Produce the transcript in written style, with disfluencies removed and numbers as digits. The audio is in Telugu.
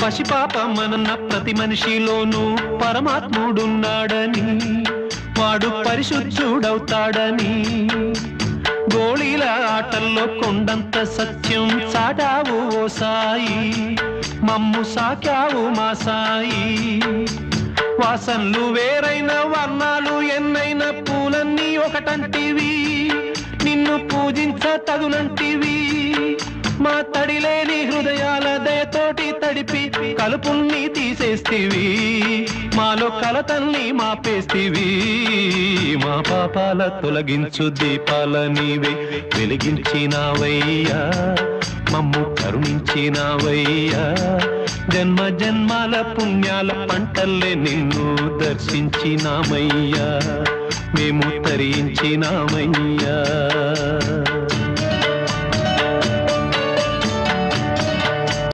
పసిపాపమన్న ప్రతి మనిషిలోనూ పరమాత్ముడున్నాడని, వాడు పరిశుద్ధుడవుతాడని, గోళీల ఆటల్లో కొండంత సత్యం చాటావు ఓ సాయి, మమ్ము సాకావు మా సాయి. వాసనలు వేరైన వర్ణాలు ఎన్నైన పూలన్నీ ఒకటంటివి, నిన్ను పూజించ తగునంటివి. మా తడిలేని హృదయాల దయతోటి తడిపి కలుపుల్ని తీసేస్తివి, మాలో కలతల్ని మాపేస్తివి. మా పాపాల తొలగించు దీపాల నీవే వెలిగించినావయ్యా, మమ్ము కరుణించినావయ్యా. జన్మ జన్మాల పుణ్యాల పంటల్లే నిన్ను దర్శించినామయ్యా, మేము తరించినామయ్యా.